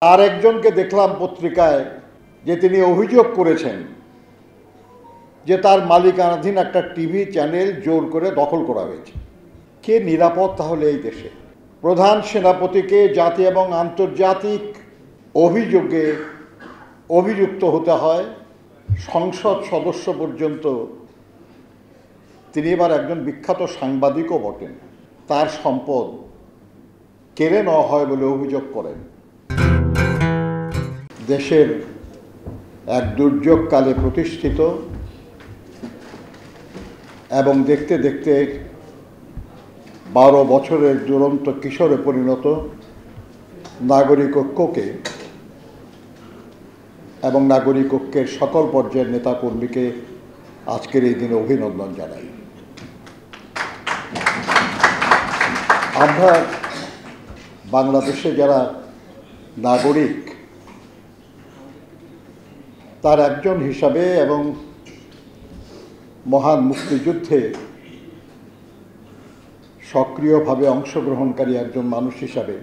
আর একজনকে দেখলাম পত্রিকায় যে তিনি অভিযোগ করেছেন যে তার মালিকানাধীন একটা টিভি চ্যানেল জোর করে দখল করা হয়েছে। কে নিরাপদ তাহলে এই দেশে? প্রধান সেনাপতিকে জাতি এবং আন্তর্জাতিক অভিযোগে অভিযুক্ত হতে হয়, সংসদ সদস্য পর্যন্ত। তিনি এবার একজন বিখ্যাত সাংবাদিকও বটেন। তার সম্পদ কেড়ে নেওয়া হয় বলে অভিযোগ করেন। দেশের এক দুর্যোগকালে প্রতিষ্ঠিত এবং দেখতে দেখতে 12 বছরের দুরন্ত কিশোরে পরিণত নাগরিক ঐক্যকে এবং নাগরিক ঐক্যের সকল পর্যায়ের নেতাকর্মীকে আজকের এই দিনে অভিনন্দন জানাই। আমরা বাংলাদেশে যারা নাগরিক তার একজন হিসাবে এবং মহান মুক্তিযুদ্ধে সক্রিয়ভাবে অংশগ্রহণকারী একজন মানুষ হিসাবে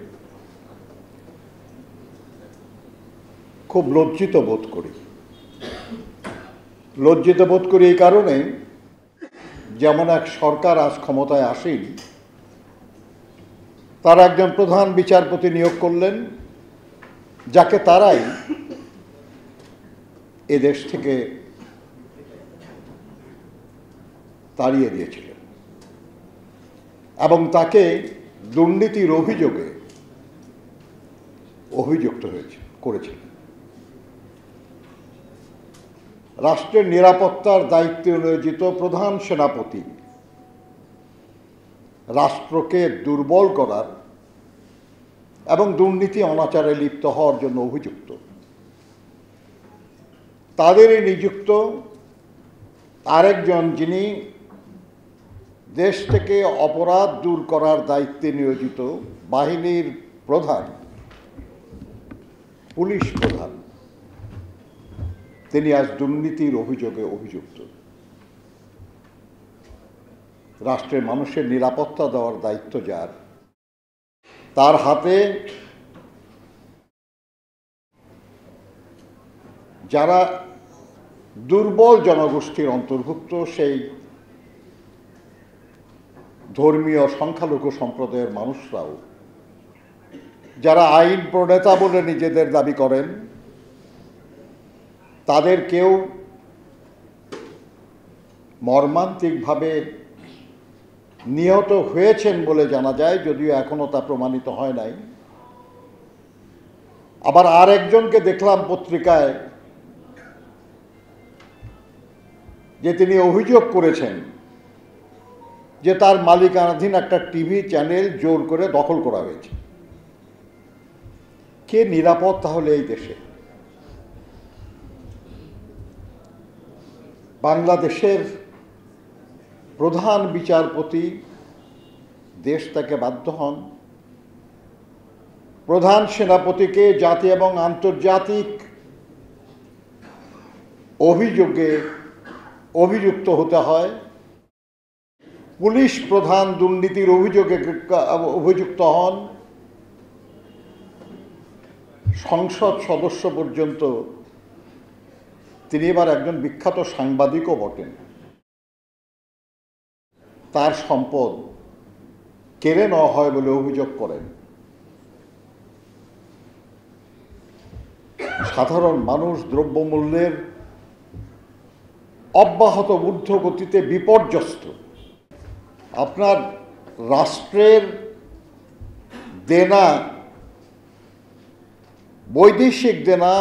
খুব লজ্জিত বোধ করি। লজ্জিত বোধ করি এই কারণে, যেমন এক সরকার আজ ক্ষমতায় আসেন, তারা একজন প্রধান বিচারপতি নিয়োগ করলেন, যাকে তারাই এদেশ থেকে তাড়িয়ে দিয়েছিলেন এবং তাকে দুর্নীতির অভিযোগে অভিযুক্ত করেছিলেন। রাষ্ট্রের নিরাপত্তার দায়িত্বে নিয়োজিত প্রধান সেনাপতি রাষ্ট্রকে দুর্বল করার এবং দুর্নীতি অনাচারে লিপ্ত হওয়ার জন্য অভিযুক্ত। তাদেরই নিযুক্ত আরেকজন, যিনি দেশ থেকে অপরাধ দূর করার দায়িত্বে নিয়োজিত বাহিনীর প্রধান, পুলিশ প্রধান, তিনি আজ দুর্নীতির অভিযোগে অভিযুক্ত। রাষ্ট্রের মানুষের নিরাপত্তা দেওয়ার দায়িত্ব যার, তার হাতে যারা দুর্বল জনগোষ্ঠীর অন্তর্ভুক্ত, সেই ধর্মীয় সংখ্যালঘু সম্প্রদায়ের মানুষরাও, যারা আইন প্রণেতা বলে নিজেদের দাবি করেন, তাদের কেউ মর্মান্তিকভাবে নিহত হয়েছেন বলে জানা যায়, যদিও এখনো তা প্রমাণিত হয় নাই। আবার আর একজনকে দেখলাম পত্রিকায় যে তিনি অভিযোগ করেছেন যে তার মালিকানাধীন একটা টিভি চ্যানেল জোর করে দখল করা হয়েছে। কে নিরাপদ তাহলে এই দেশে? বাংলাদেশের প্রধান বিচারপতি দেশ থেকে বাধ্য হন প্রধান সেনাপতিকে জাতি এবং আন্তর্জাতিক অভিযোগে অভিযুক্ত হতে হয়, পুলিশ প্রধান দুর্নীতির অভিযোগে অভিযুক্ত হন, সংসদ সদস্য পর্যন্ত। তিনি এবার একজন বিখ্যাত সাংবাদিকও বটেন। তার সম্পদ কেড়ে নেওয়া হয় বলে অভিযোগ করেন। সাধারণ মানুষ দ্রব্যমূল্যের অব্যাহত ঊর্ধ্বগতিতে বিপর্যস্ত। আপনার রাষ্ট্রের দেনা, বৈদেশিক দেনা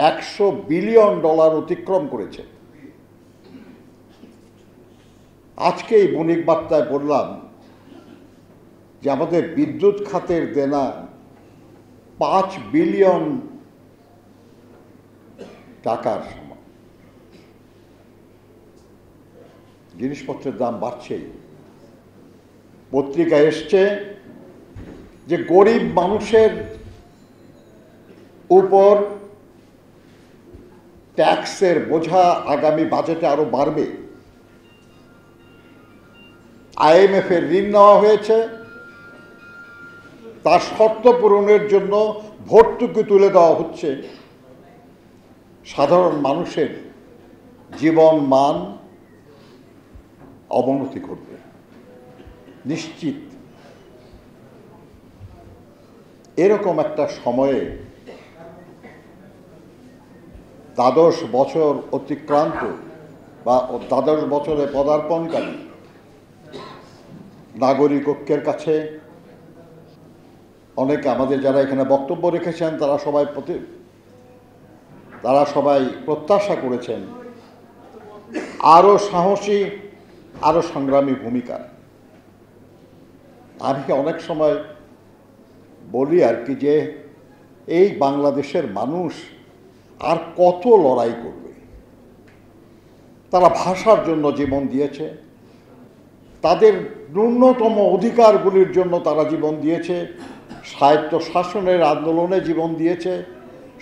$100 বিলিয়ন অতিক্রম করেছে। আজকে এই বণিক বার্তায় বললাম যে আমাদের বিদ্যুৎ খাতের দেনা $5 বিলিয়ন টাকার সমান। জিনিসপত্রের দাম বাড়ছেই। পত্রিকায় এসছে যে গরিব মানুষের উপর ট্যাক্সের বোঝা আগামী বাজেটে আরো বাড়বে। IMF এর ঋণ নেওয়া হয়েছে, তার শর্ত পূরণের জন্য ভর্তুকি তুলে দেওয়া হচ্ছে, সাধারণ মানুষের জীবন মান অবনতি ঘটবে নিশ্চিত। এরকম একটা সময়ে দ্বাদশ বছর অতিক্রান্ত বা দ্বাদশ বছরে পদার্পণকারী নাগরিক ঐক্যের কাছে অনেকে আমাদের যারা এখানে বক্তব্য রেখেছেন তারা সবাই প্রত্যাশা করেছেন আরও সাহসী, আরও সংগ্রামী ভূমিকা। আমি অনেক সময় বলি আর কি যে এই বাংলাদেশের মানুষ আর কত লড়াই করবে? তারা ভাষার জন্য জীবন দিয়েছে, তাদের ন্যূনতম অধিকারগুলির জন্য তারা জীবন দিয়েছে, স্বায়ত্ত শাসনের আন্দোলনে জীবন দিয়েছে,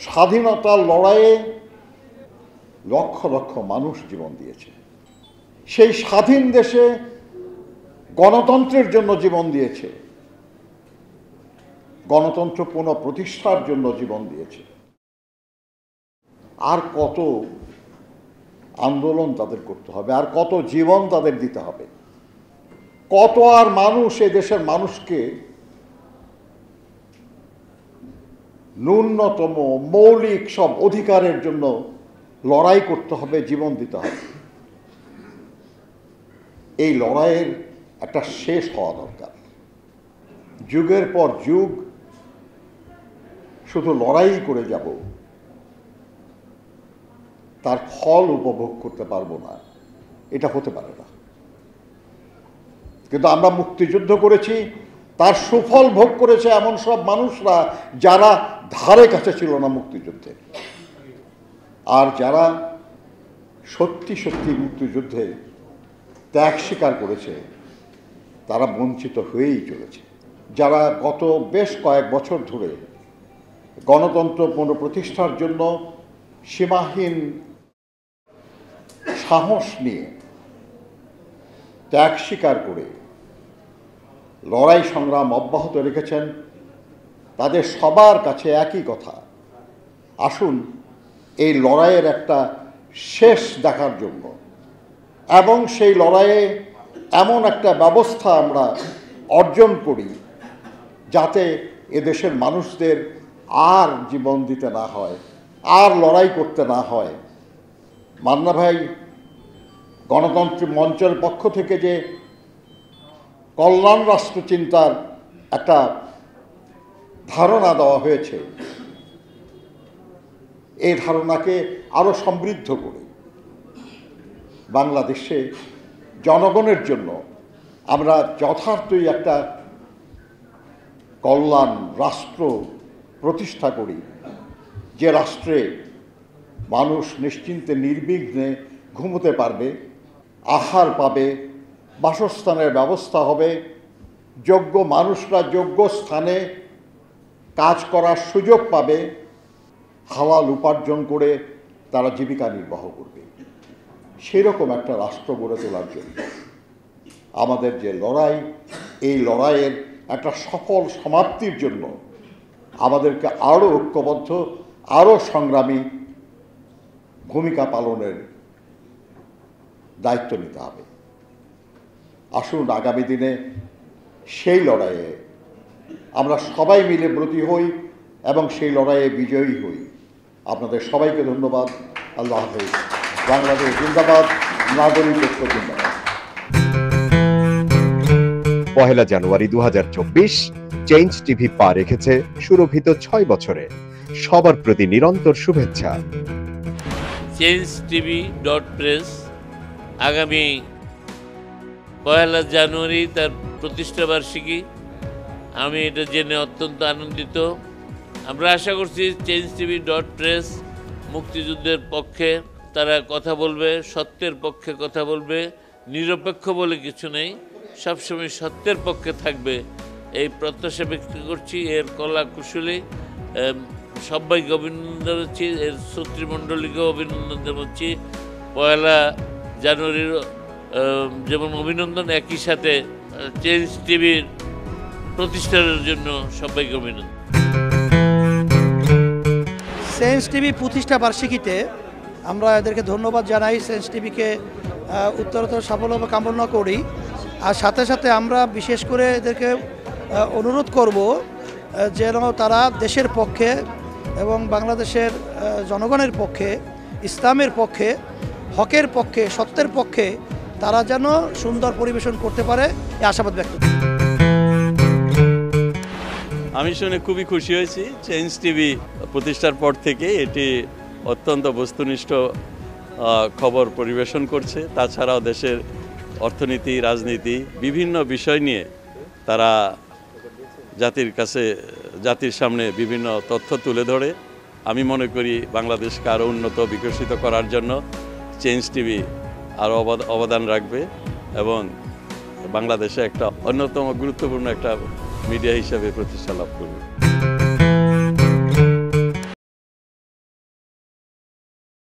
স্বাধীনতার লড়াইয়ে লক্ষ লক্ষ মানুষ জীবন দিয়েছে, সেই স্বাধীন দেশে গণতন্ত্রের জন্য জীবন দিয়েছে, গণতন্ত্র পুনঃপ্রতিষ্ঠার জন্য জীবন দিয়েছে। আর কত আন্দোলন তাদের করতে হবে, আর কত জীবন তাদের দিতে হবে, কত আর মানুষ এ দেশের মানুষকে ন্যূনতম মৌলিক সব অধিকারের জন্য লড়াই করতে হবে, জীবন দিতে হবে। এই লড়াইয়ের একটা শেষ হওয়া দরকার। যুগের পর যুগ শুধু লড়াই করে যাব, তার ফল উপভোগ করতে পারবো না, এটা হতে পারে না। কিন্তু আমরা মুক্তিযুদ্ধ করেছি, তার সুফল ভোগ করেছে এমন সব মানুষরা যারা ধারে কাছে ছিল না মুক্তিযুদ্ধে, আর যারা সত্যি সত্যি মুক্তিযুদ্ধে ত্যাগ স্বীকার করেছে তারা বঞ্চিত হয়েই চলেছে। যারা গত বেশ কয়েক বছর ধরে গণতন্ত্র পুনঃপ্রতিষ্ঠার জন্য সীমাহীন সাহস নিয়ে ত্যাগ স্বীকার করে লড়াই সংগ্রাম অব্যাহত রেখেছেন, তাদের সবার কাছে একই কথা, আসুন এই লড়াইয়ের একটা শেষ দেখার জন্য এবং সেই লড়াইয়ে এমন একটা ব্যবস্থা আমরা অর্জন করি যাতে এদেশের মানুষদের আর জীবন দিতে না হয়, আর লড়াই করতে না হয়। মান্না ভাই গণতন্ত্র মঞ্চের পক্ষ থেকে যে কল্যাণ রাষ্ট্র চিন্তার একটা ধারণা দেওয়া হয়েছে, এই ধারণাকে আরও সমৃদ্ধ করে বাংলাদেশে জনগণের জন্য আমরা যথার্থই একটা কল্যাণ রাষ্ট্র প্রতিষ্ঠা করি, যে রাষ্ট্রে মানুষ নিশ্চিন্তে নির্বিঘ্নে ঘুমোতে পারবে, আহার পাবে, বাসস্থানের ব্যবস্থা হবে, যোগ্য মানুষরা যোগ্য স্থানে কাজ করার সুযোগ পাবে, হালাল উপার্জন করে তারা জীবিকা নির্বাহ করবে। সেরকম একটা রাষ্ট্র গড়ে তোলার জন্য আমাদের যে লড়াই, এই লড়াইয়ের একটা সফল সমাপ্তির জন্য আমাদেরকে আরও ঐক্যবদ্ধ, আরও সংগ্রামী ভূমিকা পালনের দায়িত্ব নিতে হবে। আসুন আগামী দিনে সেই লড়াইয়ে আমরা সবাই মিলে ব্রতী হই এবং সেই লড়াইয়ে বিজয়ী হই। আপনাদের সবাইকে ধন্যবাদ। আল্লাহ হাফেজ। বাংলাদেশ জিন্দাবাদ, নাগরিক ঐক্য জিন্দাবাদ। 1 জানুয়ারি 2024 চেঞ্জ টিভি পা রেখেছে সুরভিত 6 বছরে। সবার প্রতি নিরন্তর শুভেচ্ছা। changetv.press আগামী 1 জানুয়ারি তার প্রতিষ্ঠা বার্ষিকী। আমি এটা জেনে অত্যন্ত আনন্দিত। আমরা আশা করছি changetv.press মুক্তিযুদ্ধের পক্ষে তারা কথা বলবে, সত্যের পক্ষে কথা বলবে, নিরপেক্ষ বলে কিছু নেই, সবসময় সত্যের পক্ষে থাকবে, এই প্রত্যাশা ব্যক্ত করছি। এর কলা কুশলী সবাইকে অভিনন্দন জানাচ্ছি, এর শ্রোতৃমণ্ডলীকেও অভিনন্দন জানাচ্ছি। 1 জানুয়ারির যেমন অভিনন্দন, একই সাথে চেঞ্জ টিভির প্রতিষ্ঠানের জন্য সবাইকে অভিনন্দন। সেন্স টিভি প্রতিষ্ঠা বার্ষিকীতে আমরা এদেরকে ধন্যবাদ জানাই। সেন্স টিভিকে উত্তরোত্তর সাফল্য কামনা করি। আর সাথে সাথে আমরা বিশেষ করে এদেরকে অনুরোধ করব যেন তারা দেশের পক্ষে এবং বাংলাদেশের জনগণের পক্ষে, ইসলামের পক্ষে, হকের পক্ষে, সত্যের পক্ষে তারা যেন সুন্দর পরিবেশন করতে পারে এই আশাবাদ ব্যক্ত করি। আমি শুনে খুবই খুশি হয়েছি। চেঞ্জ টিভি প্রতিষ্ঠার পর থেকে এটি অত্যন্ত বস্তুনিষ্ঠ খবর পরিবেশন করছে। তাছাড়াও দেশের অর্থনীতি, রাজনীতি বিভিন্ন বিষয় নিয়ে তারা জাতির সামনে বিভিন্ন তথ্য তুলে ধরে। আমি মনে করি বাংলাদেশকে আরও উন্নত বিকশিত করার জন্য চেঞ্জ টিভি আরও অবদান রাখবে এবং বাংলাদেশে একটা অন্যতম গুরুত্বপূর্ণ একটা মিডিয়া হিসেবে প্রতিষ্ঠা লাভ করবে।